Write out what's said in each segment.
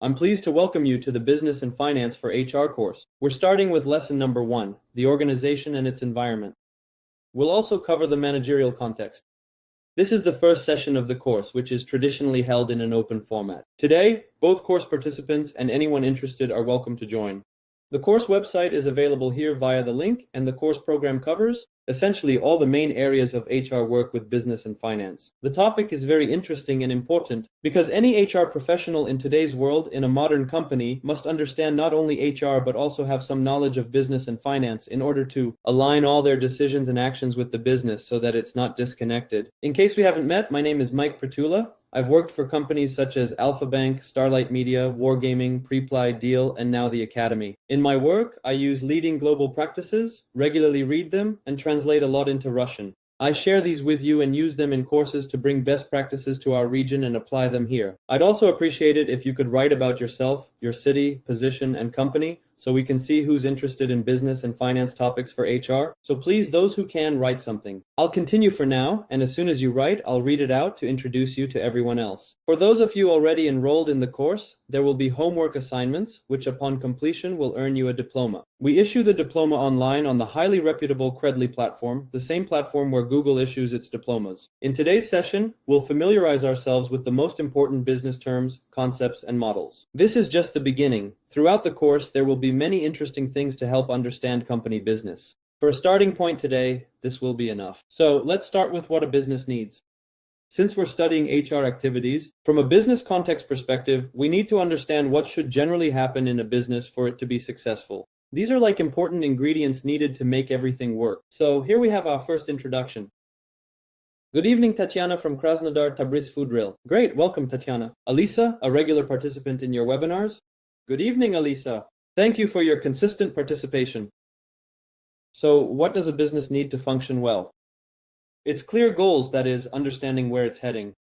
I'm pleased to welcome you to the Business and Finance for HR course. We're starting with lesson number 1, the organization and its environment. We'll also cover the managerial context. This is the first session of the course, which is traditionally held in an open format. Today, both course participants and anyone interested are welcome to join. The course website is available here via the link, and the course program covers essentially all the main areas of HR work with business and finance. The topic is very interesting and important because any HR professional in today's world in a modern company must understand not only HR but also have some knowledge of business and finance in order to align all their decisions and actions with the business so that it's not disconnected. In case we haven't met, my name is Mike Pritula. I've worked for companies such as Alpha Bank, Starlight Media, Wargaming, Preply, Deal, and now the Academy. In my work, I use leading global practices, regularly read them, and translate a lot into Russian. I share these with you and use them in courses to bring best practices to our region and apply them here. I'd also appreciate it if you could write about yourself, your city, position, and company, so we can see who's interested in business and finance topics for HR. So please, those who can, write something. I'll continue for now, and as soon as you write, I'll read it out to introduce you to everyone else. For those of you already enrolled in the course, there will be homework assignments, which upon completion will earn you a diploma. We issue the diploma online on the highly reputable Credly platform, the same platform where Google issues its diplomas. In today's session, we'll familiarize ourselves with the most important business terms, concepts, and models. This is just the beginning. Throughout the course, there will be many interesting things to help understand company business. For a starting point today, this will be enough. So let's start with what a business needs. Since we're studying HR activities, from a business context perspective, we need to understand what should generally happen in a business for it to be successful. These are like important ingredients needed to make everything work. So here we have our first introduction. Good evening, Tatiana from Krasnodar Tabriz Food Rail. Great, welcome, Tatiana. Alisa, a regular participant in your webinars. Good evening, Alisa. Thank you for your consistent participation. So, what does a business need to function well? It's clear goals, that is, understanding where it's heading.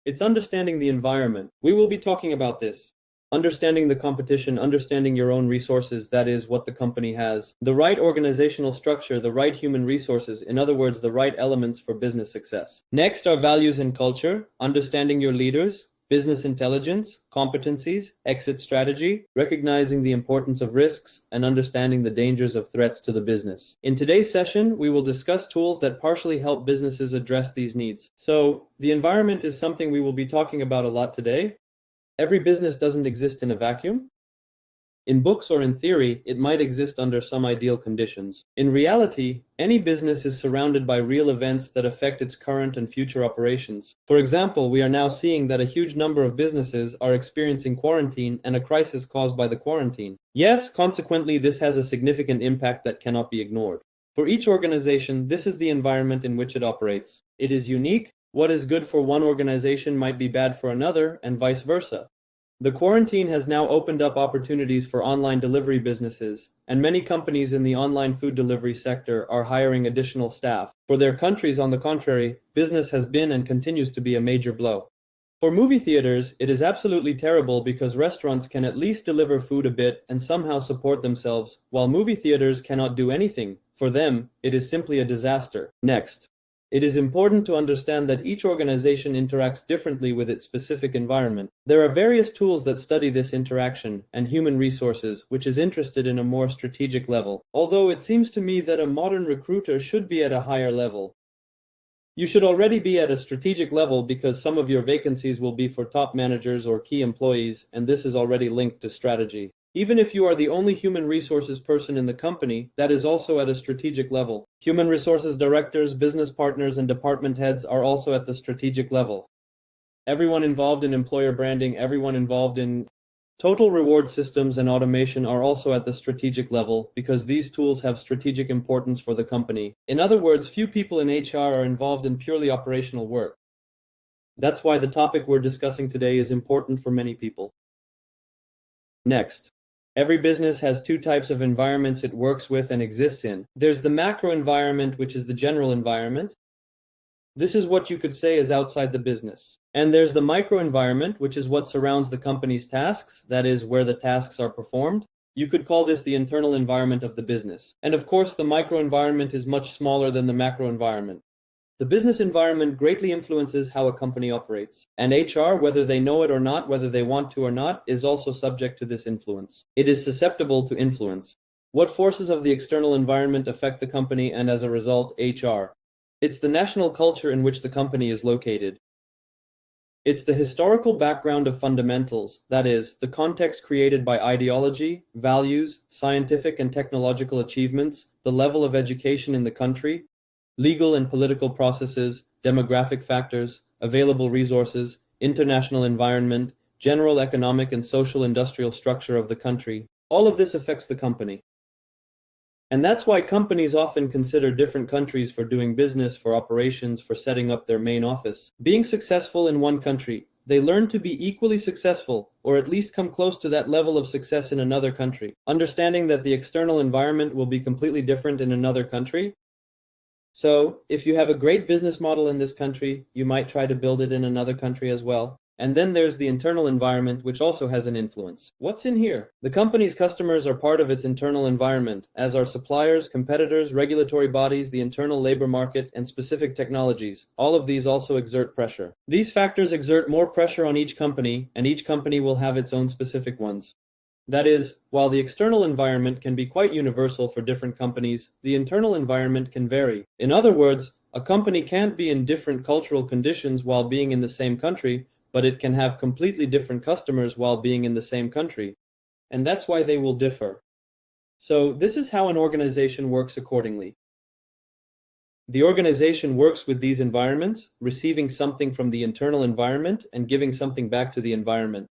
It's understanding the environment. We will be talking about this. Understanding the competition, understanding your own resources, that is, what the company has. The right organizational structure, the right human resources, in other words, the right elements for business success. Next are values and culture, understanding your leaders, business intelligence, competencies, exit strategy, recognizing the importance of risks, and understanding the dangers of threats to the business. In today's session, we will discuss tools that partially help businesses address these needs. So, the environment is something we will be talking about a lot today. Every business doesn't exist in a vacuum. In books or in theory, it might exist under some ideal conditions. In reality, any business is surrounded by real events that affect its current and future operations. For example, we are now seeing that a huge number of businesses are experiencing quarantine and a crisis caused by the quarantine. Yes, consequently, this has a significant impact that cannot be ignored. For each organization, this is the environment in which it operates. It is unique. What is good for one organization might be bad for another, and vice versa. The quarantine has now opened up opportunities for online delivery businesses, and many companies in the online food delivery sector are hiring additional staff. For their countries, on the contrary, business has been and continues to be a major blow. For movie theaters, it is absolutely terrible because restaurants can at least deliver food a bit and somehow support themselves, while movie theaters cannot do anything. For them, it is simply a disaster. Next. It is important to understand that each organization interacts differently with its specific environment. There are various tools that study this interaction, and human resources, which is interested in a more strategic level. Although it seems to me that a modern recruiter should be at a higher level. You should already be at a strategic level because some of your vacancies will be for top managers or key employees, and this is already linked to strategy. Even if you are the only human resources person in the company, that is also at a strategic level. Human resources directors, business partners, and department heads are also at the strategic level. Everyone involved in employer branding, everyone involved in total reward systems and automation are also at the strategic level because these tools have strategic importance for the company. In other words, few people in HR are involved in purely operational work. That's why the topic we're discussing today is important for many people. Next. Every business has two types of environments it works with and exists in. There's the macro environment, which is the general environment. This is what you could say is outside the business. And there's the micro environment, which is what surrounds the company's tasks, that is, where the tasks are performed. You could call this the internal environment of the business. And of course, the micro environment is much smaller than the macro environment. The business environment greatly influences how a company operates, and HR, whether they know it or not, whether they want to or not, is also subject to this influence. It is susceptible to influence. What forces of the external environment affect the company and as a result, HR? It's the national culture in which the company is located. It's the historical background of fundamentals, that is, the context created by ideology, values, scientific and technological achievements, the level of education in the country, legal and political processes, demographic factors, available resources, international environment, general economic and social industrial structure of the country. All of this affects the company. And that's why companies often consider different countries for doing business, for operations, for setting up their main office. Being successful in one country, they learn to be equally successful, or at least come close to that level of success in another country, understanding that the external environment will be completely different in another country. So, if you have a great business model in this country, you might try to build it in another country as well. And then there's the internal environment, which also has an influence. What's in here? The company's customers are part of its internal environment, as are suppliers, competitors, regulatory bodies, the internal labor market, and specific technologies. All of these also exert pressure. These factors exert more pressure on each company, and each company will have its own specific ones. That is, while the external environment can be quite universal for different companies, the internal environment can vary. In other words, a company can't be in different cultural conditions while being in the same country, but it can have completely different customers while being in the same country. And that's why they will differ. So this is how an organization works accordingly. The organization works with these environments, receiving something from the internal environment and giving something back to the environment.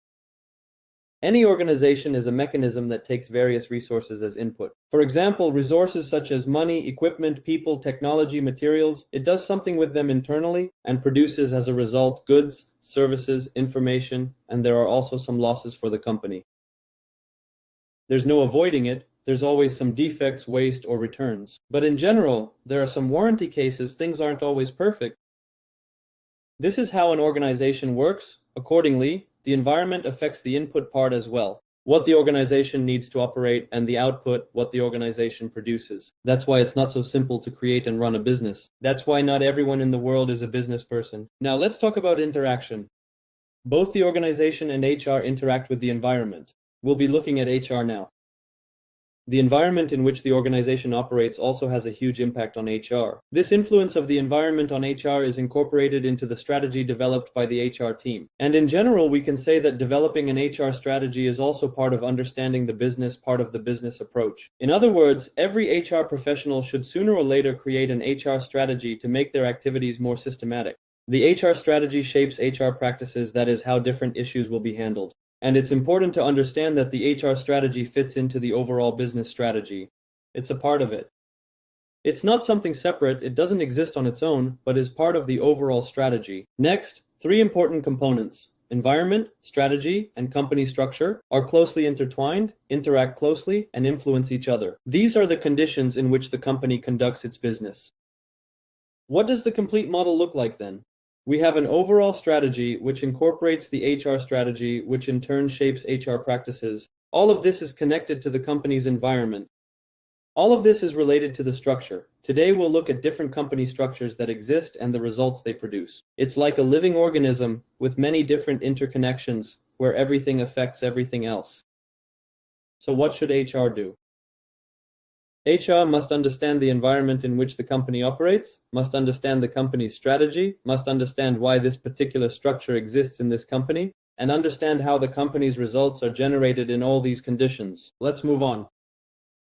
Any organization is a mechanism that takes various resources as input. For example, resources such as money, equipment, people, technology, materials, it does something with them internally and produces as a result goods, services, information, and there are also some losses for the company. There's no avoiding it. There's always some defects, waste, or returns. But in general, there are some warranty cases. Things aren't always perfect. This is how an organization works. Accordingly, the environment affects the input part as well. What the organization needs to operate, and the output, what the organization produces. That's why it's not so simple to create and run a business. That's why not everyone in the world is a business person. Now let's talk about interaction. Both the organization and HR interact with the environment. We'll be looking at HR now. The environment in which the organization operates also has a huge impact on HR. This influence of the environment on HR is incorporated into the strategy developed by the HR team. And in general, we can say that developing an HR strategy is also part of understanding the business, part of the business approach. In other words, every HR professional should sooner or later create an HR strategy to make their activities more systematic. The HR strategy shapes HR practices, that is, how different issues will be handled. And it's important to understand that the HR strategy fits into the overall business strategy. It's a part of it. It's not something separate, it doesn't exist on its own, but is part of the overall strategy. Next, 3 important components: environment, strategy, and company structure are closely intertwined, interact closely, and influence each other. These are the conditions in which the company conducts its business. What does the complete model look like then? We have an overall strategy which incorporates the HR strategy, which in turn shapes HR practices. All of this is connected to the company's environment. All of this is related to the structure. Today we'll look at different company structures that exist and the results they produce. It's like a living organism with many different interconnections where everything affects everything else. So what should HR do? HR must understand the environment in which the company operates, must understand the company's strategy, must understand why this particular structure exists in this company, and understand how the company's results are generated in all these conditions. Let's move on.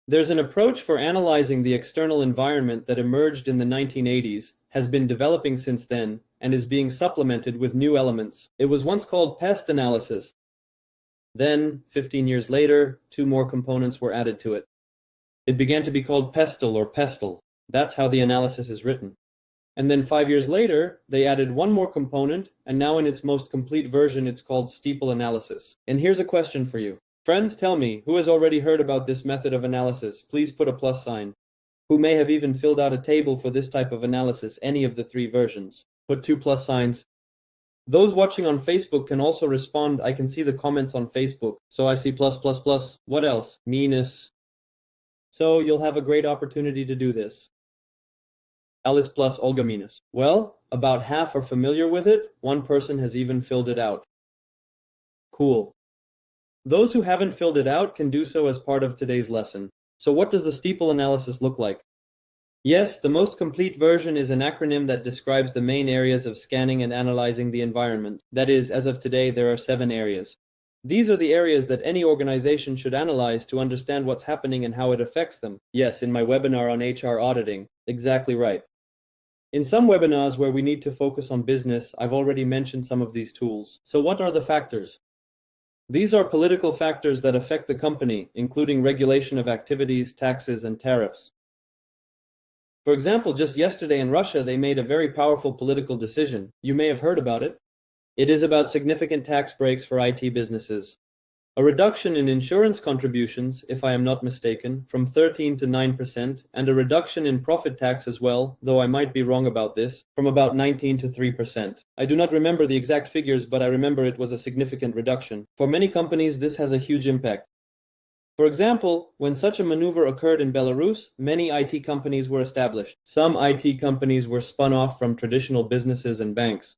There's an approach for analyzing the external environment that emerged in the 1980s, has been developing since then, and is being supplemented with new elements. It was once called pest analysis. Then, 15 years later, 2 more components were added to it. It began to be called pestle or pestle. That's how the analysis is written. And then 5 years later, they added 1 more component, and now in its most complete version it's called steeple analysis. And here's a question for you. Friends, tell me, who has already heard about this method of analysis? Please put a plus sign. Who may have even filled out a table for this type of analysis, any of the 3 versions? Put 2 plus signs. Those watching on Facebook can also respond. I can see the comments on Facebook. So I see plus plus plus. What else? Minus. So you'll have a great opportunity to do this. Alice plus Olga minus. Well, about half are familiar with it. One person has even filled it out. Cool. Those who haven't filled it out can do so as part of today's lesson. So what does the steeple analysis look like? Yes, the most complete version is an acronym that describes the main areas of scanning and analyzing the environment. That is, as of today, there are 7 areas. These are the areas that any organization should analyze to understand what's happening and how it affects them. Yes, in my webinar on HR auditing. Exactly right. In some webinars where we need to focus on business, I've already mentioned some of these tools. So what are the factors? These are political factors that affect the company, including regulation of activities, taxes, and tariffs. For example, just yesterday in Russia, they made a very powerful political decision. You may have heard about it. It is about significant tax breaks for IT businesses. A reduction in insurance contributions, if I am not mistaken, from 13 to 9%, and a reduction in profit tax as well, though I might be wrong about this, from about 19 to 3%. I do not remember the exact figures, but I remember it was a significant reduction. For many companies, this has a huge impact. For example, when such a maneuver occurred in Belarus, many IT companies were established. Some IT companies were spun off from traditional businesses and banks.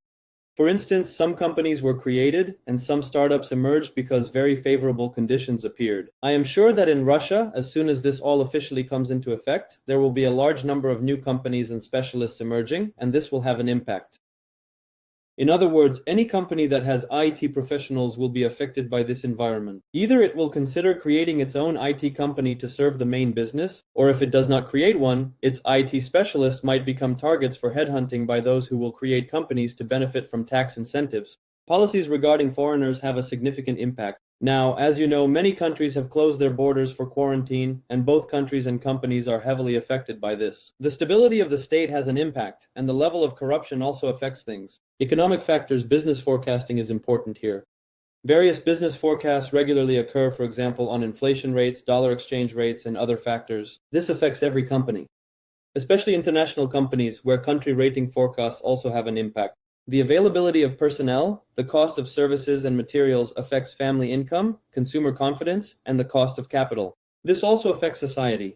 For instance, some companies were created and some startups emerged because very favorable conditions appeared. I am sure that in Russia, as soon as this all officially comes into effect, there will be a large number of new companies and specialists emerging, and this will have an impact. In other words, any company that has IT professionals will be affected by this environment. Either it will consider creating its own IT company to serve the main business, or if it does not create one, its IT specialists might become targets for headhunting by those who will create companies to benefit from tax incentives. Policies regarding foreigners have a significant impact. Now, as you know, many countries have closed their borders for quarantine, and both countries and companies are heavily affected by this. The stability of the state has an impact, and the level of corruption also affects things. Economic factors, business forecasting is important here. Various business forecasts regularly occur, for example, on inflation rates, dollar exchange rates, and other factors. This affects every company, especially international companies where country rating forecasts also have an impact. The availability of personnel, the cost of services and materials affects family income, consumer confidence, and the cost of capital. This also affects society.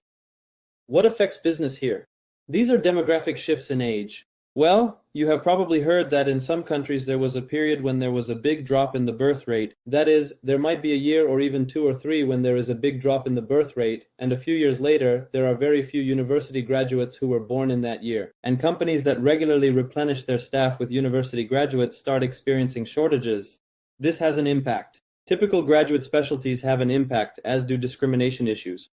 What affects business here? These are demographic shifts in age. Well, you have probably heard that in some countries there was a period when there was a big drop in the birth rate. That is, there might be a year or even 2 or 3 when there is a big drop in the birth rate, and a few years later, there are very few university graduates who were born in that year. And companies that regularly replenish their staff with university graduates start experiencing shortages. This has an impact. Typical graduate specialties have an impact, as do discrimination issues.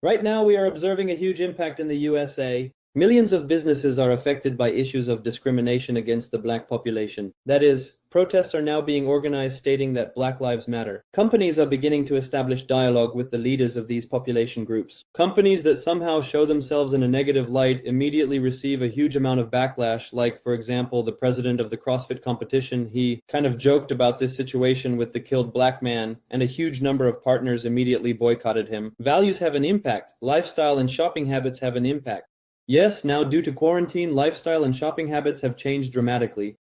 Right now, we are observing a huge impact in the USA. Millions of businesses are affected by issues of discrimination against the black population. That is, protests are now being organized stating that Black Lives Matter. Companies are beginning to establish dialogue with the leaders of these population groups. Companies that somehow show themselves in a negative light immediately receive a huge amount of backlash, like, for example, the president of the CrossFit competition. He kind of joked about this situation with the killed black man, and a huge number of partners immediately boycotted him. Values have an impact. Lifestyle and shopping habits have an impact. Yes, now due to quarantine, lifestyle and shopping habits have changed dramatically.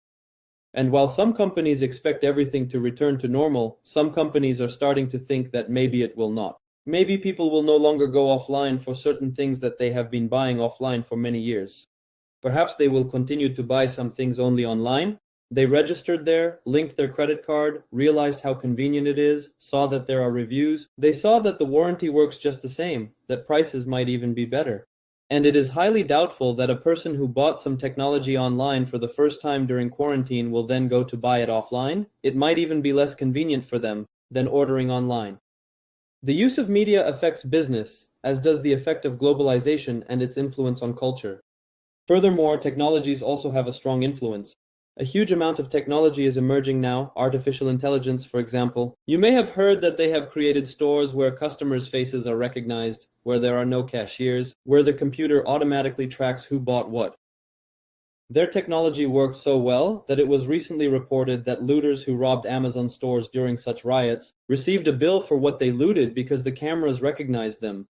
And while some companies expect everything to return to normal, some companies are starting to think that maybe it will not. Maybe people will no longer go offline for certain things that they have been buying offline for many years. Perhaps they will continue to buy some things only online. They registered there, linked their credit card, realized how convenient it is, saw that there are reviews. They saw that the warranty works just the same, that prices might even be better. And it is highly doubtful that a person who bought some technology online for the first time during quarantine will then go to buy it offline. It might even be less convenient for them than ordering online. The use of media affects business, as does the effect of globalization and its influence on culture. Furthermore, technologies also have a strong influence. A huge amount of technology is emerging now, artificial intelligence, for example. You may have heard that they have created stores where customers' faces are recognized, where there are no cashiers, where the computer automatically tracks who bought what. Their technology worked so well that it was recently reported that looters who robbed Amazon stores during such riots received a bill for what they looted because the cameras recognized them.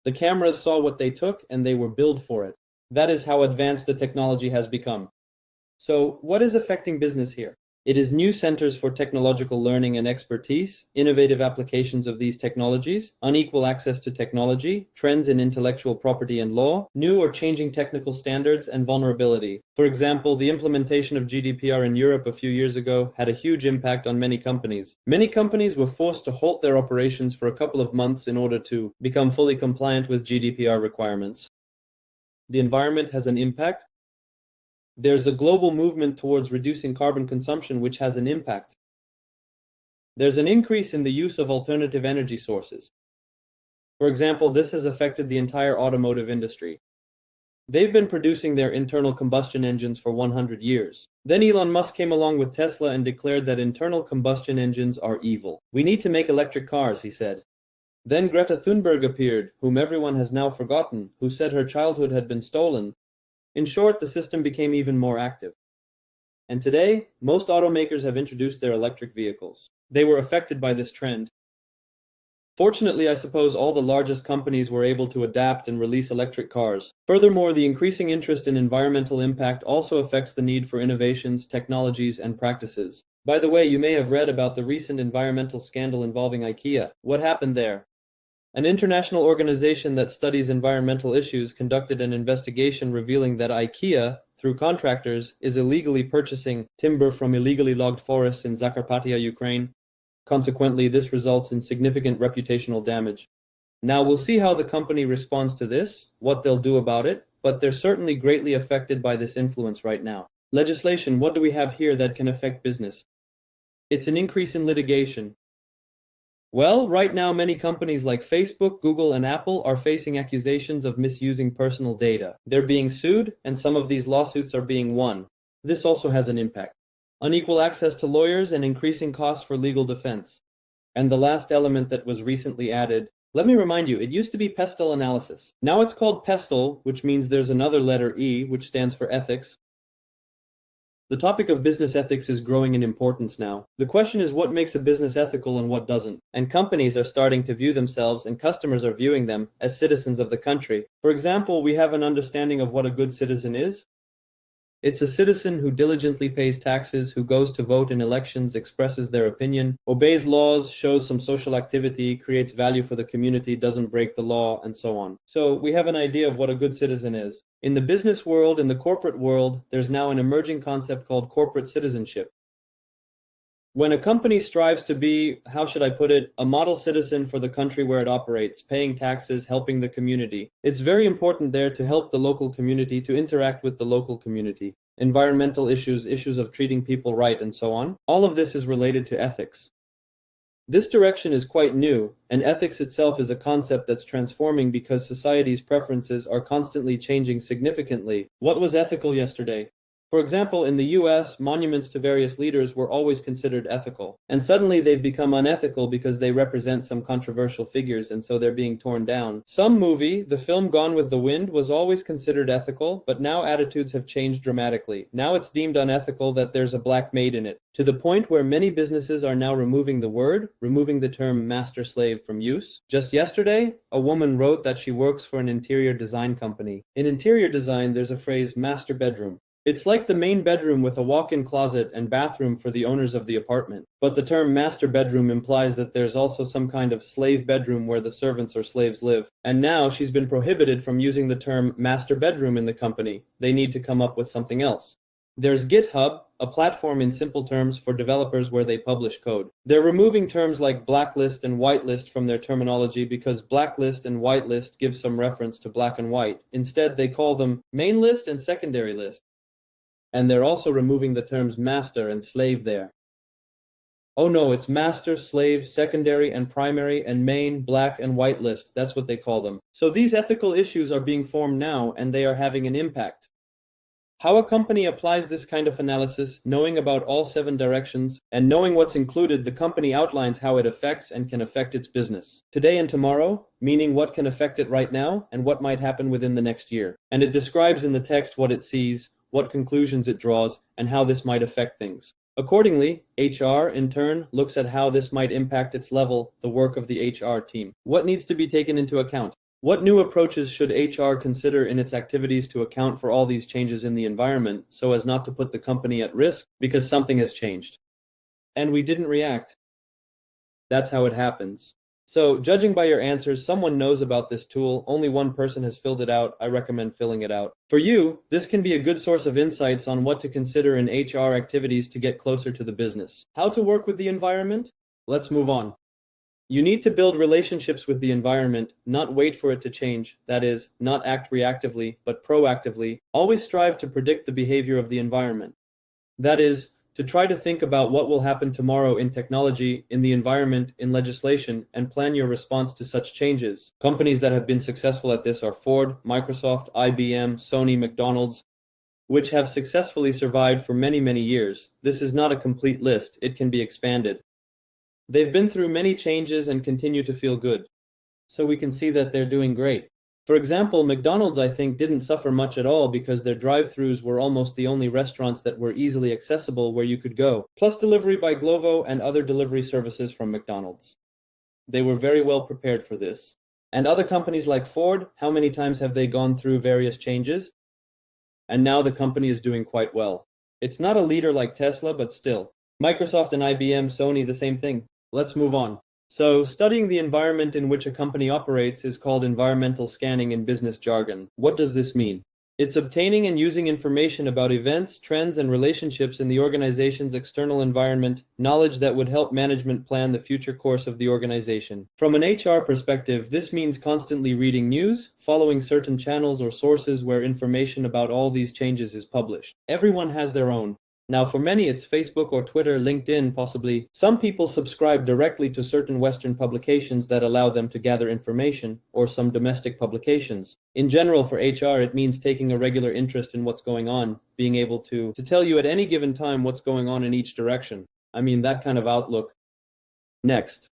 The cameras saw what they took and they were billed for it. That is how advanced the technology has become. So, what is affecting business here? It is new centers for technological learning and expertise, innovative applications of these technologies, unequal access to technology, trends in intellectual property and law, new or changing technical standards, and vulnerability. For example, the implementation of GDPR in Europe a few years ago had a huge impact on many companies. Many companies were forced to halt their operations for a couple of months in order to become fully compliant with GDPR requirements. The environment has an impact. There's a global movement towards reducing carbon consumption, which has an impact. There's an increase in the use of alternative energy sources. For example, this has affected the entire automotive industry. They've been producing their internal combustion engines for 100 years. Then Elon Musk came along with Tesla and declared that internal combustion engines are evil. We need to make electric cars, he said. Then Greta Thunberg appeared, whom everyone has now forgotten, who said her childhood had been stolen. In short, the system became even more active. And today, most automakers have introduced their electric vehicles. They were affected by this trend. Fortunately, I suppose all the largest companies were able to adapt and release electric cars. Furthermore, the increasing interest in environmental impact also affects the need for innovations, technologies, and practices. By the way, you may have read about the recent environmental scandal involving IKEA. What happened there? An international organization that studies environmental issues conducted an investigation revealing that IKEA, through contractors, is illegally purchasing timber from illegally logged forests in Zakarpattia, Ukraine. Consequently, this results in significant reputational damage. Now we'll see how the company responds to this, what they'll do about it, but they're certainly greatly affected by this influence right now. Legislation, what do we have here that can affect business? It's an increase in litigation. Well, right now many companies like Facebook, Google, and Apple are facing accusations of misusing personal data. They're being sued, and some of these lawsuits are being won. This also has an impact. Unequal access to lawyers and increasing costs for legal defense. And the last element that was recently added, let me remind you, it used to be pestle analysis. Now it's called pestle, which means there's another letter E, which stands for ethics. The topic of business ethics is growing in importance now. The question is what makes a business ethical and what doesn't. And companies are starting to view themselves, and customers are viewing them, as citizens of the country. For example, we have an understanding of what a good citizen is. It's a citizen who diligently pays taxes, who goes to vote in elections, expresses their opinion, obeys laws, shows some social activity, creates value for the community, doesn't break the law, and so on. So we have an idea of what a good citizen is. In the business world, in the corporate world, there's now an emerging concept called corporate citizenship. When a company strives to be, how should I put it, a model citizen for the country where it operates, paying taxes, helping the community, it's very important there to help the local community, to interact with the local community. Environmental issues, issues of treating people right, and so on. All of this is related to ethics. This direction is quite new, and ethics itself is a concept that's transforming because society's preferences are constantly changing significantly. What was ethical yesterday? For example, in the US, monuments to various leaders were always considered ethical, and suddenly they've become unethical because they represent some controversial figures, and so they're being torn down. Some movie, the film Gone with the Wind, was always considered ethical, but now attitudes have changed dramatically. Now it's deemed unethical that there's a black maid in it, to the point where many businesses are now removing the term master-slave from use. Just yesterday, a woman wrote that she works for an interior design company. In interior design, there's a phrase, master bedroom. It's like the main bedroom with a walk-in closet and bathroom for the owners of the apartment. But the term master bedroom implies that there's also some kind of slave bedroom where the servants or slaves live. And now she's been prohibited from using the term master bedroom in the company. They need to come up with something else. There's GitHub, a platform in simple terms for developers where they publish code. They're removing terms like blacklist and whitelist from their terminology because blacklist and whitelist give some reference to black and white. Instead, they call them main list and secondary list. And they're also removing the terms master and slave there. Oh no, it's master, slave, secondary and primary and main, black and white list. That's what they call them. So these ethical issues are being formed now, and they are having an impact. How a company applies this kind of analysis, knowing about all 7 directions, and knowing what's included, the company outlines how it affects and can affect its business. Today and tomorrow, meaning what can affect it right now, and what might happen within the next year. And it describes in the text what it sees, what conclusions it draws, and how this might affect things. Accordingly, HR, in turn, looks at how this might impact its level, the work of the HR team. What needs to be taken into account? What new approaches should HR consider in its activities to account for all these changes in the environment so as not to put the company at risk because something has changed? And we didn't react. That's how it happens. So, judging by your answers, someone knows about this tool. Only one person has filled it out. I recommend filling it out. For you, this can be a good source of insights on what to consider in HR activities to get closer to the business. How to work with the environment? Let's move on. You need to build relationships with the environment, not wait for it to change. That is, not act reactively, but proactively. Always strive to predict the behavior of the environment. That is, to try to think about what will happen tomorrow in technology, in the environment, in legislation, and plan your response to such changes. Companies that have been successful at this are Ford, Microsoft, IBM, Sony, McDonald's, which have successfully survived for many, many years. This is not a complete list. It can be expanded. They've been through many changes and continue to feel good. So we can see that they're doing great. For example, McDonald's, I think, didn't suffer much at all because their drive-thrus were almost the only restaurants that were easily accessible where you could go, plus delivery by Glovo and other delivery services from McDonald's. They were very well prepared for this. And other companies like Ford, how many times have they gone through various changes? And now the company is doing quite well. It's not a leader like Tesla, but still. Microsoft and IBM, Sony, the same thing. Let's move on. So, studying the environment in which a company operates is called environmental scanning in business jargon. What does this mean? It's obtaining and using information about events, trends, and relationships in the organization's external environment, knowledge that would help management plan the future course of the organization. From an HR perspective, this means constantly reading news, following certain channels or sources where information about all these changes is published. Everyone has their own. Now, for many, it's Facebook or Twitter, LinkedIn, possibly. Some people subscribe directly to certain Western publications that allow them to gather information, or some domestic publications. In general, for HR, it means taking a regular interest in what's going on, being able to tell you at any given time what's going on in each direction. I mean, that kind of outlook. Next,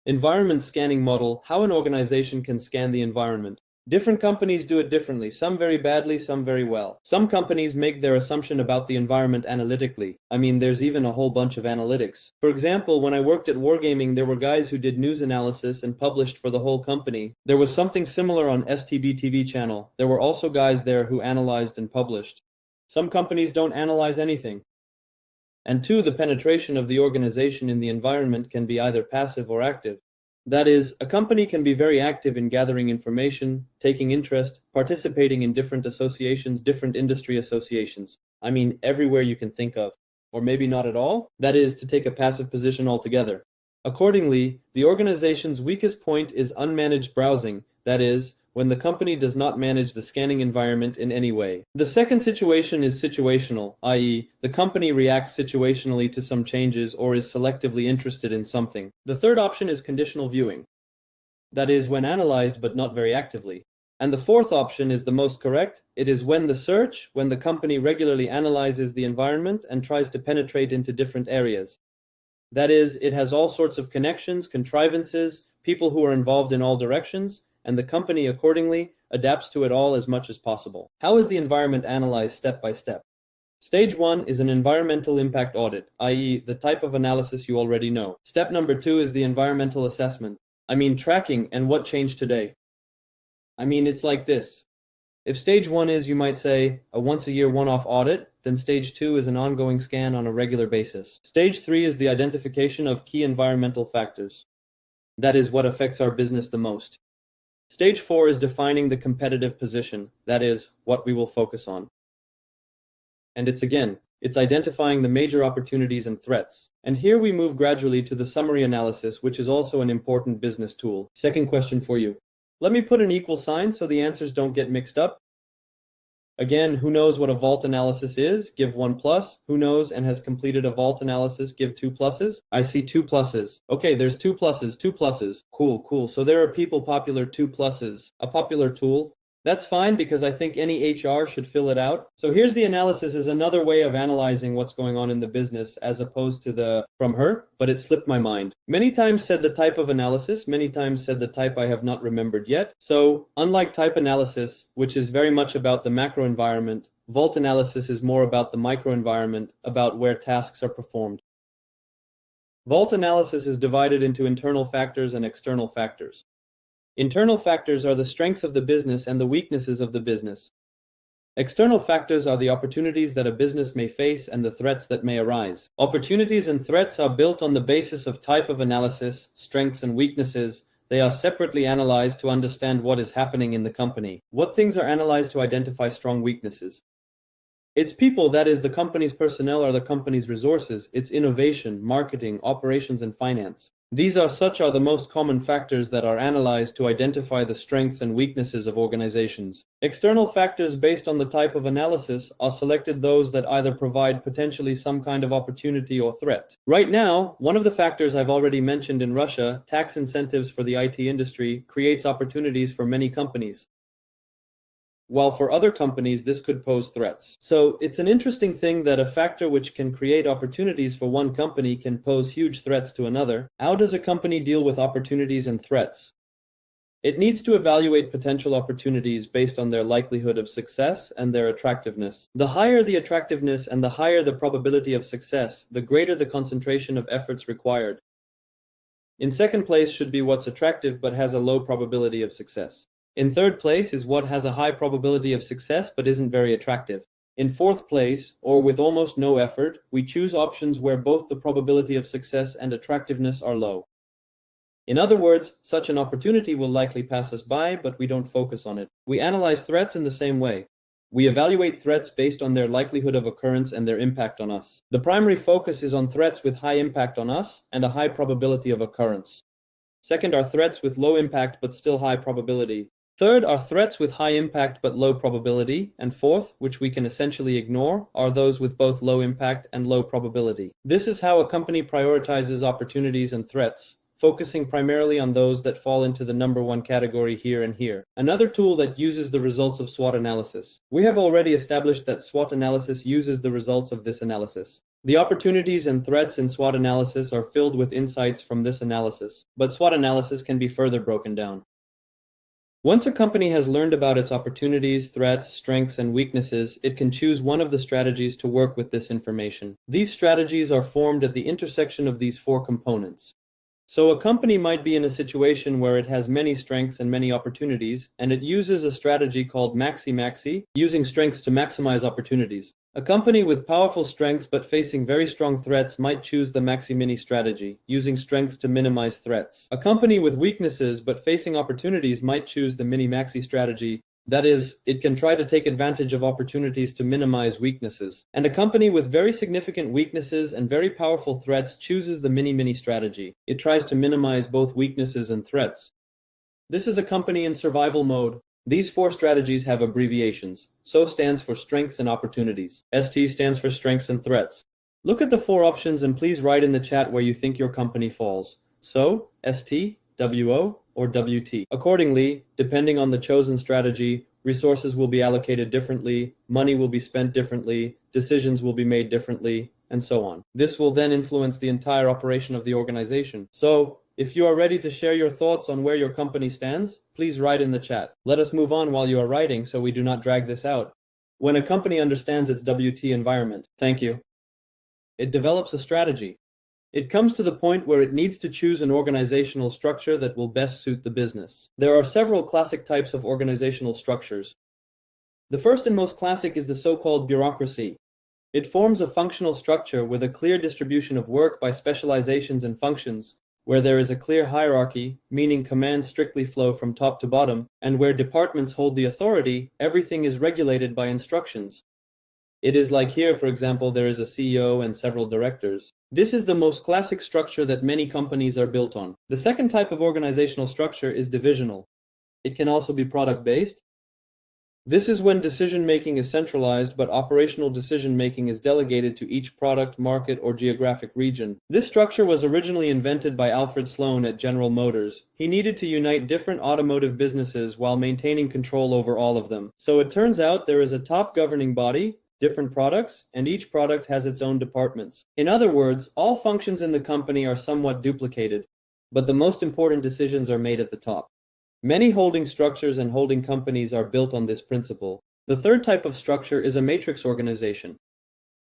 environment scanning model, how an organization can scan the environment. Different companies do it differently, some very badly, some very well. Some companies make their assumption about the environment analytically. I mean, there's even a whole bunch of analytics. For example, when I worked at Wargaming, there were guys who did news analysis and published for the whole company. There was something similar on STB TV channel. There were also guys there who analyzed and published. Some companies don't analyze anything. And two, the penetration of the organization in the environment can be either passive or active. That is, a company can be very active in gathering information, taking interest, participating in different associations, different industry associations. I mean, everywhere you can think of. Or maybe not at all. That is, to take a passive position altogether. Accordingly, the organization's weakest point is unmanaged browsing. That is, when the company does not manage the scanning environment in any way. The second situation is situational, i.e., the company reacts situationally to some changes or is selectively interested in something. The third option is conditional viewing. That is, when analyzed but not very actively. And the fourth option is the most correct. It is when the company regularly analyzes the environment and tries to penetrate into different areas. That is, it has all sorts of connections, contrivances, people who are involved in all directions, and the company accordingly adapts to it all as much as possible. How is the environment analyzed step by step? Stage 1 is an environmental impact audit, i.e., the type of analysis you already know. Step number 2 is the environmental assessment. I mean tracking and what changed today. I mean, it's like this. If stage 1 is, you might say, a once-a-year one-off audit, then stage 2 is an ongoing scan on a regular basis. Stage 3 is the identification of key environmental factors. That is what affects our business the most. Stage 4 is defining the competitive position, that is, what we will focus on. And it's identifying the major opportunities and threats. And here we move gradually to the summary analysis, which is also an important business tool. Second question for you. Let me put an equal sign so the answers don't get mixed up. Again, who knows what a vault analysis is? Give 1 plus. Who knows and has completed a vault analysis? Give 2 pluses. I see 2 pluses. Okay, there's 2 pluses, 2 pluses. Cool. So there are people popular 2 pluses. A popular tool. That's fine because I think any HR should fill it out. So here's the analysis is another way of analyzing what's going on in the business as opposed to the from her, but it slipped my mind. Many times said the type of analysis, many times said the type I have not remembered yet. So unlike type analysis, which is very much about the macro environment, vault analysis is more about the micro environment, about where tasks are performed. Vault analysis is divided into internal factors and external factors. Internal factors are the strengths of the business and the weaknesses of the business. External factors are the opportunities that a business may face and the threats that may arise. Opportunities and threats are built on the basis of type of analysis, strengths and weaknesses. They are separately analyzed to understand what is happening in the company. What things are analyzed to identify strong weaknesses? Its people, that is, the company's personnel or the company's resources, its innovation, marketing, operations, and finance. These are the most common factors that are analyzed to identify the strengths and weaknesses of organizations. External factors based on the type of analysis are selected, those that either provide potentially some kind of opportunity or threat. Right now, one of the factors I've already mentioned in Russia, tax incentives for the IT industry, creates opportunities for many companies, while for other companies this could pose threats. So it's an interesting thing that a factor which can create opportunities for one company can pose huge threats to another. How does a company deal with opportunities and threats? It needs to evaluate potential opportunities based on their likelihood of success and their attractiveness. The higher the attractiveness and the higher the probability of success, the greater the concentration of efforts required. In second place should be what's attractive but has a low probability of success. In third place is what has a high probability of success but isn't very attractive. In fourth place, or with almost no effort, we choose options where both the probability of success and attractiveness are low. In other words, such an opportunity will likely pass us by, but we don't focus on it. We analyze threats in the same way. We evaluate threats based on their likelihood of occurrence and their impact on us. The primary focus is on threats with high impact on us and a high probability of occurrence. Second are threats with low impact but still high probability. Third are threats with high impact but low probability, and fourth, which we can essentially ignore, are those with both low impact and low probability. This is how a company prioritizes opportunities and threats, focusing primarily on those that fall into the number one category here and here. Another tool that uses the results of SWOT analysis. We have already established that SWOT analysis uses the results of this analysis. The opportunities and threats in SWOT analysis are filled with insights from this analysis, but SWOT analysis can be further broken down. Once a company has learned about its opportunities, threats, strengths, and weaknesses, it can choose one of the strategies to work with this information. These strategies are formed at the intersection of these four components. So a company might be in a situation where it has many strengths and many opportunities, and it uses a strategy called maxi-maxi, using strengths to maximize opportunities. A company with powerful strengths but facing very strong threats might choose the maxi-mini strategy, using strengths to minimize threats. A company with weaknesses but facing opportunities might choose the mini-maxi strategy. That is, it can try to take advantage of opportunities to minimize weaknesses. And a company with very significant weaknesses and very powerful threats chooses the mini-mini strategy. It tries to minimize both weaknesses and threats. This is a company in survival mode. These four strategies have abbreviations. SO stands for strengths and opportunities. ST stands for strengths and threats. Look at the four options and please write in the chat where you think your company falls. SO, ST, WO, or WT. Accordingly, depending on the chosen strategy, resources will be allocated differently, money will be spent differently, decisions will be made differently, and so on. This will then influence the entire operation of the organization. So, if you are ready to share your thoughts on where your company stands, please write in the chat. Let us move on while you are writing so we do not drag this out. When a company understands its WT environment, thank you, it develops a strategy. It comes to the point where it needs to choose an organizational structure that will best suit the business. There are several classic types of organizational structures. The first and most classic is the so-called bureaucracy. It forms a functional structure with a clear distribution of work by specializations and functions, where there is a clear hierarchy, meaning commands strictly flow from top to bottom, and where departments hold the authority, everything is regulated by instructions. It is like here, for example, there is a CEO and several directors. This is the most classic structure that many companies are built on. The second type of organizational structure is divisional. It can also be product-based. This is when decision-making is centralized, but operational decision-making is delegated to each product, market, or geographic region. This structure was originally invented by Alfred Sloan at General Motors. He needed to unite different automotive businesses while maintaining control over all of them. So it turns out there is a top governing body, different products, and each product has its own departments. In other words, all functions in the company are somewhat duplicated, but the most important decisions are made at the top. Many holding structures and holding companies are built on this principle. The third type of structure is a matrix organization.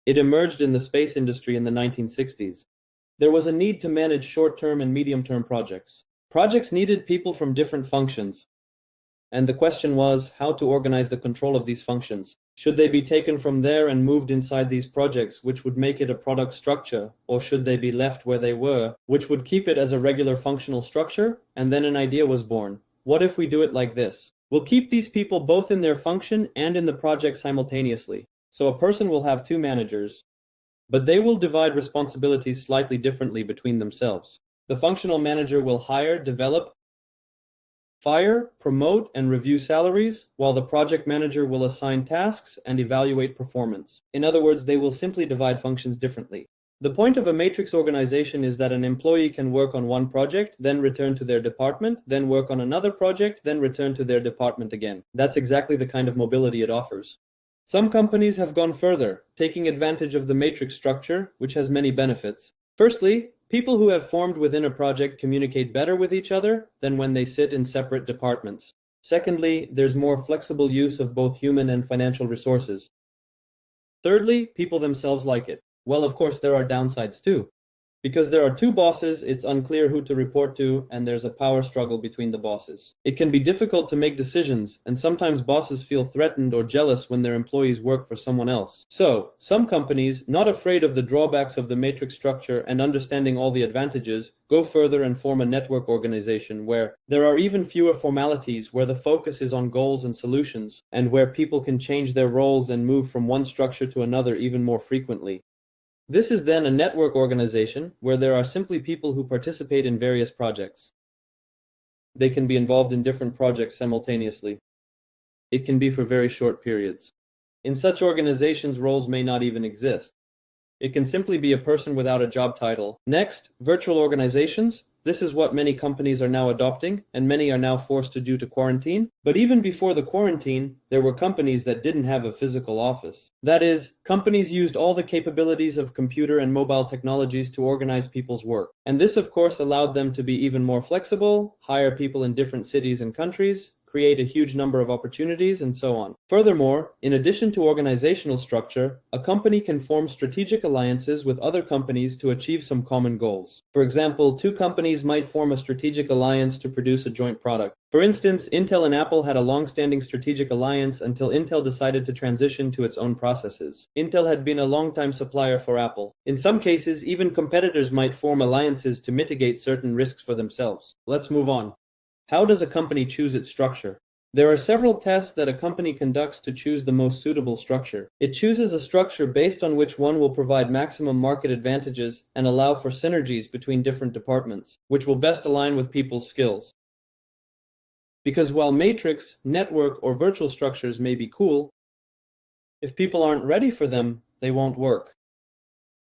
It emerged in the space industry in the 1960s. There was a need to manage short-term and medium-term projects. Projects needed people from different functions, and the question was how to organize the control of these functions. Should they be taken from there and moved inside these projects, which would make it a product structure, or should they be left where they were, which would keep it as a regular functional structure? And then an idea was born. What if we do it like this? We'll keep these people both in their function and in the project simultaneously. So a person will have two managers, but they will divide responsibilities slightly differently between themselves. The functional manager will hire, develop, fire, promote, and review salaries, while the project manager will assign tasks and evaluate performance. In other words, they will simply divide functions differently. The point of a matrix organization is that an employee can work on one project, then return to their department, then work on another project, then return to their department again. That's exactly the kind of mobility it offers. Some companies have gone further, taking advantage of the matrix structure, which has many benefits. Firstly, people who have formed within a project communicate better with each other than when they sit in separate departments. Secondly, there's more flexible use of both human and financial resources. Thirdly, people themselves like it. Well, of course, there are downsides too. Because there are two bosses, it's unclear who to report to, and there's a power struggle between the bosses. It can be difficult to make decisions, and sometimes bosses feel threatened or jealous when their employees work for someone else. So, some companies, not afraid of the drawbacks of the matrix structure and understanding all the advantages, go further and form a network organization where there are even fewer formalities, where the focus is on goals and solutions, and where people can change their roles and move from one structure to another even more frequently. This is then a network organization where there are simply people who participate in various projects. They can be involved in different projects simultaneously. It can be for very short periods. In such organizations, roles may not even exist. It can simply be a person without a job title. Next, virtual organizations. This is what many companies are now adopting, and many are now forced to due to quarantine. But even before the quarantine, there were companies that didn't have a physical office. That is, companies used all the capabilities of computer and mobile technologies to organize people's work. And this, of course, allowed them to be even more flexible, hire people in different cities and countries, create a huge number of opportunities, and so on. Furthermore, in addition to organizational structure, a company can form strategic alliances with other companies to achieve some common goals. For example, two companies might form a strategic alliance to produce a joint product. For instance, Intel and Apple had a long-standing strategic alliance until Intel decided to transition to its own processes. Intel had been a long-time supplier for Apple. In some cases, even competitors might form alliances to mitigate certain risks for themselves. Let's move on. How does a company choose its structure? There are several tests that a company conducts to choose the most suitable structure. It chooses a structure based on which one will provide maximum market advantages and allow for synergies between different departments, which will best align with people's skills. Because while matrix, network, or virtual structures may be cool, if people aren't ready for them, they won't work.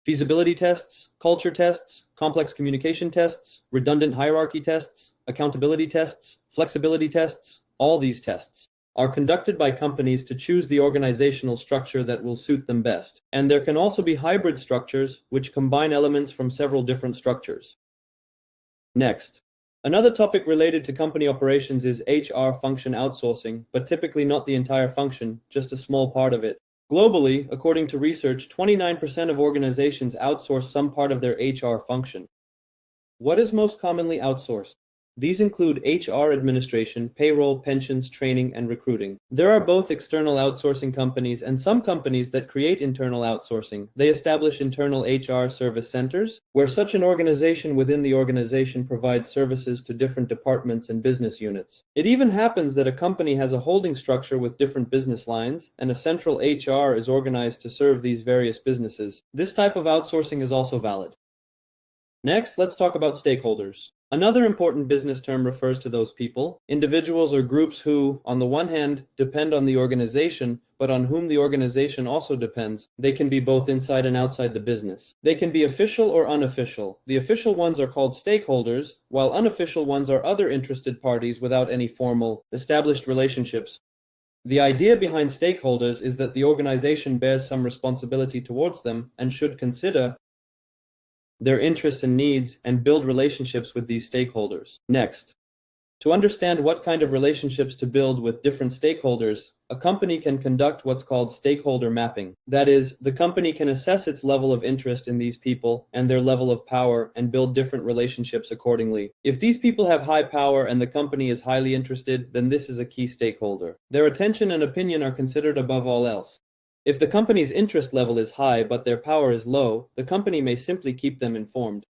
Feasibility tests, culture tests, complex communication tests, redundant hierarchy tests, accountability tests, flexibility tests, all these tests are conducted by companies to choose the organizational structure that will suit them best. And there can also be hybrid structures, which combine elements from several different structures. Next, another topic related to company operations is HR function outsourcing, but typically not the entire function, just a small part of it. Globally, according to research, 29% of organizations outsource some part of their HR function. What is most commonly outsourced? These include HR administration, payroll, pensions, training, and recruiting. There are both external outsourcing companies and some companies that create internal outsourcing. They establish internal HR service centers, where such an organization within the organization provides services to different departments and business units. It even happens that a company has a holding structure with different business lines, and a central HR is organized to serve these various businesses. This type of outsourcing is also valid. Next, let's talk about stakeholders. Another important business term refers to those people, individuals or groups who, on the one hand, depend on the organization, but on whom the organization also depends. They can be both inside and outside the business. They can be official or unofficial. The official ones are called stakeholders, while unofficial ones are other interested parties without any formal, established relationships. The idea behind stakeholders is that the organization bears some responsibility towards them and should consider their interests and needs, and build relationships with these stakeholders. Next, to understand what kind of relationships to build with different stakeholders, A company can conduct what's called stakeholder mapping. That is, the company can assess its level of interest in these people and their level of power and build different relationships accordingly. If these people have high power and the company is highly interested, then this is a key stakeholder. Their attention and opinion are considered above all else. If the company's interest level is high but their power is low, the company may simply keep them informed.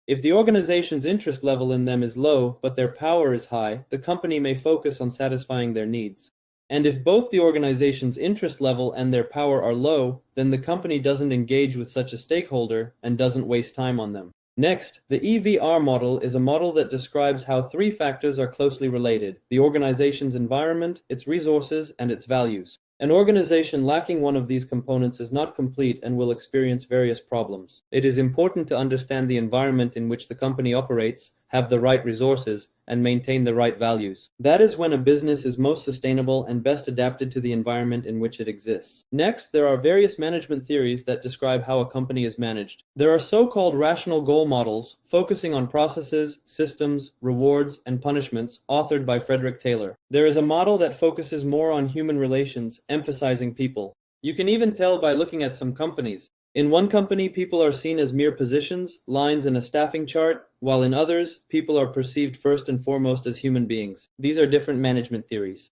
If the organization's interest level in them is low but their power is high, the company may focus on satisfying their needs. And if both the organization's interest level and their power are low, then the company doesn't engage with such a stakeholder and doesn't waste time on them. Next, the EVR model is a model that describes how three factors are closely related: the organization's environment, its resources, and its values. An organization lacking one of these components is not complete and will experience various problems. It is important to understand the environment in which the company operates, have the right resources, and maintain the right values. That is when a business is most sustainable and best adapted to the environment in which it exists. Next, there are various management theories that describe how a company is managed. There are so-called rational goal models, focusing on processes, systems, rewards, and punishments, authored by Frederick Taylor. There is a model that focuses more on human relations, emphasizing people. You can even tell by looking at some companies. In one company, people are seen as mere positions, lines in a staffing chart, while in others, people are perceived first and foremost as human beings. These are different management theories.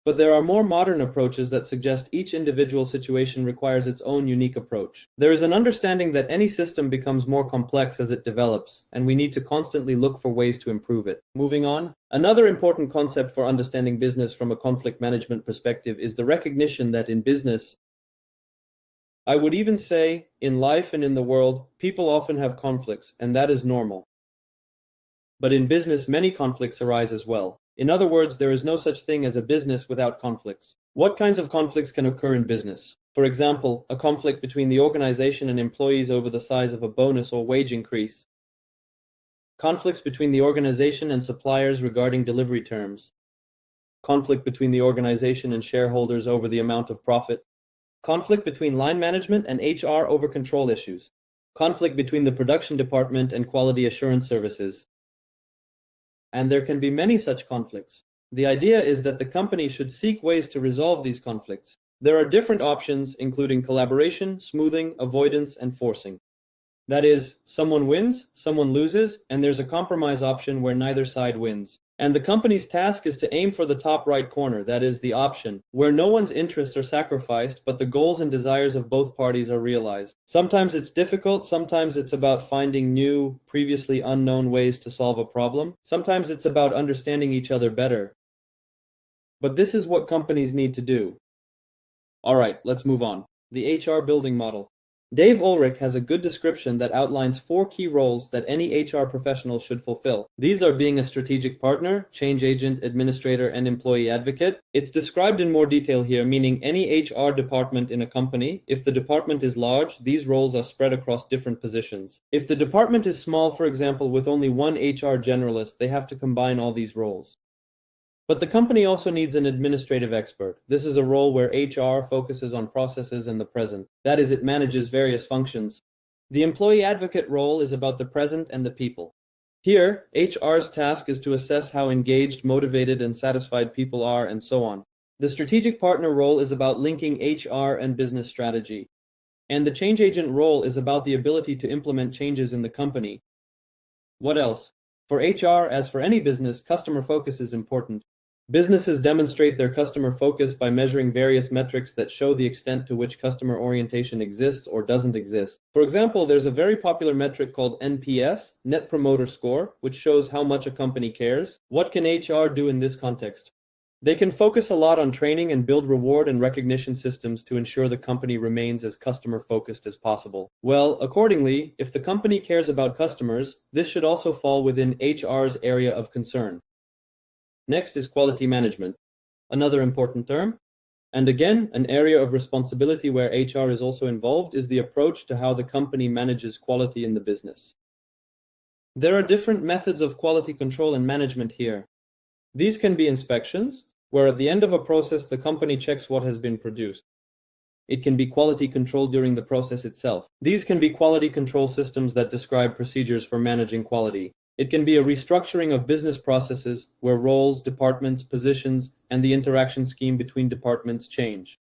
But there are more modern approaches that suggest each individual situation requires its own unique approach. There is an understanding that any system becomes more complex as it develops, and we need to constantly look for ways to improve it. Moving on, another important concept for understanding business from a conflict management perspective is the recognition that in business, I would even say, in life and in the world, people often have conflicts, and that is normal. But in business, many conflicts arise as well. In other words, there is no such thing as a business without conflicts. What kinds of conflicts can occur in business? For example, a conflict between the organization and employees over the size of a bonus or wage increase. Conflicts between the organization and suppliers regarding delivery terms. Conflict between the organization and shareholders over the amount of profit. Conflict between line management and HR over control issues. Conflict between the production department and quality assurance services. And there can be many such conflicts. The idea is that the company should seek ways to resolve these conflicts. There are different options, including collaboration, smoothing, avoidance, and forcing. That is, someone wins, someone loses, and there's a compromise option where neither side wins. And the company's task is to aim for the top right corner, that is, the option, where no one's interests are sacrificed, but the goals and desires of both parties are realized. Sometimes it's difficult, sometimes it's about finding new, previously unknown ways to solve a problem. Sometimes it's about understanding each other better. But this is what companies need to do. Alright, let's move on. The HR building model. Dave Ulrich has a good description that outlines 4 key roles that any HR professional should fulfill. These are being a strategic partner, change agent, administrator, and employee advocate. It's described in more detail here, meaning any HR department in a company. If the department is large, these roles are spread across different positions. If the department is small, for example, with only one HR generalist, they have to combine all these roles. But the company also needs an administrative expert. This is a role where HR focuses on processes and the present. That is, it manages various functions. The employee advocate role is about the present and the people. Here, HR's task is to assess how engaged, motivated, and satisfied people are, and so on. The strategic partner role is about linking HR and business strategy. And the change agent role is about the ability to implement changes in the company. What else? For HR, as for any business, customer focus is important. Businesses demonstrate their customer focus by measuring various metrics that show the extent to which customer orientation exists or doesn't exist. For example, there's a very popular metric called NPS, Net Promoter Score, which shows how much a company cares. What can HR do in this context? They can focus a lot on training and build reward and recognition systems to ensure the company remains as customer-focused as possible. Well, accordingly, if the company cares about customers, this should also fall within HR's area of concern. Next is quality management, another important term. And again, an area of responsibility where HR is also involved is the approach to how the company manages quality in the business. There are different methods of quality control and management here. These can be inspections, where at the end of a process the company checks what has been produced. It can be quality control during the process itself. These can be quality control systems that describe procedures for managing quality. It can be a restructuring of business processes where roles, departments, positions, and the interaction scheme between departments change.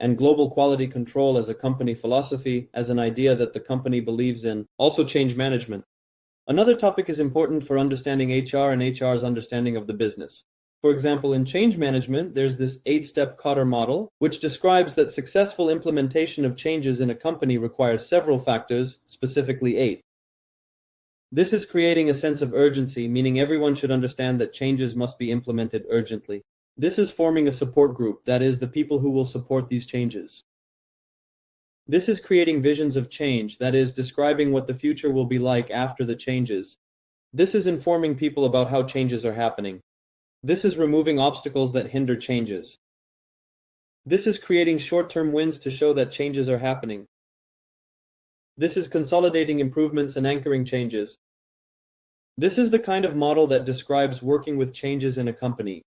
And global quality control as a company philosophy, as an idea that the company believes in. Also change management. Another topic is important for understanding HR and HR's understanding of the business. For example, in change management, there's this 8-step Kotter model, which describes that successful implementation of changes in a company requires several factors, specifically 8. This is creating a sense of urgency, meaning everyone should understand that changes must be implemented urgently. This is forming a support group, that is, the people who will support these changes. This is creating visions of change, that is, describing what the future will be like after the changes. This is informing people about how changes are happening. This is removing obstacles that hinder changes. This is creating short-term wins to show that changes are happening. This is consolidating improvements and anchoring changes. This is the kind of model that describes working with changes in a company.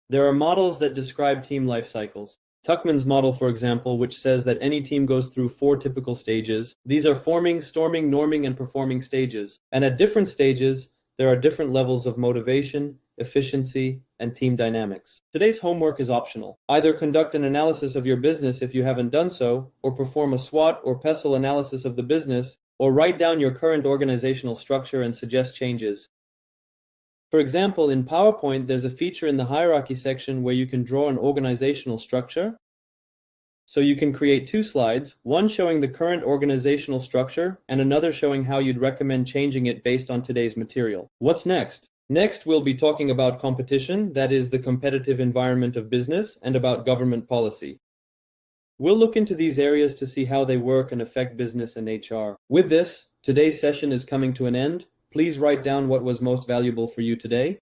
There are models that describe team life cycles. Tuckman's model, for example, which says that any team goes through 4 typical stages. These are forming, storming, norming, and performing stages. And at different stages, there are different levels of motivation, efficiency, and team dynamics. Today's homework is optional. Either conduct an analysis of your business if you haven't done so, or perform a SWOT or PESTLE analysis of the business, or write down your current organizational structure and suggest changes. For example, in PowerPoint, there's a feature in the hierarchy section where you can draw an organizational structure. So you can create 2 slides, one showing the current organizational structure and another showing how you'd recommend changing it based on today's material. What's next? Next, we'll be talking about competition, that is the competitive environment of business, and about government policy. We'll look into these areas to see how they work and affect business and HR. With this, today's session is coming to an end. Please write down what was most valuable for you today.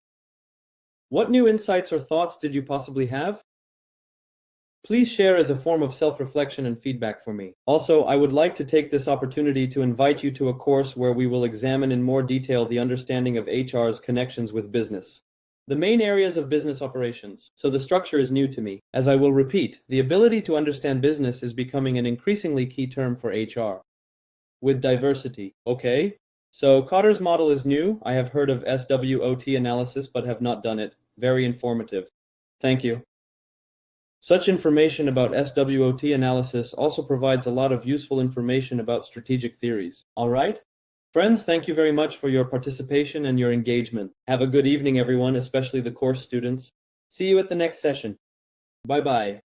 What new insights or thoughts did you possibly have? Please share as a form of self-reflection and feedback for me. Also, I would like to take this opportunity to invite you to a course where we will examine in more detail the understanding of HR's connections with business. The main areas of business operations. So the structure is new to me. As I will repeat, the ability to understand business is becoming an increasingly key term for HR. With diversity. Okay. So Kotter's model is new. I have heard of SWOT analysis but have not done it. Very informative. Thank you. Such information about SWOT analysis also provides a lot of useful information about strategic theories. All right? Friends, thank you very much for your participation and your engagement. Have a good evening, everyone, especially the course students. See you at the next session. Bye-bye.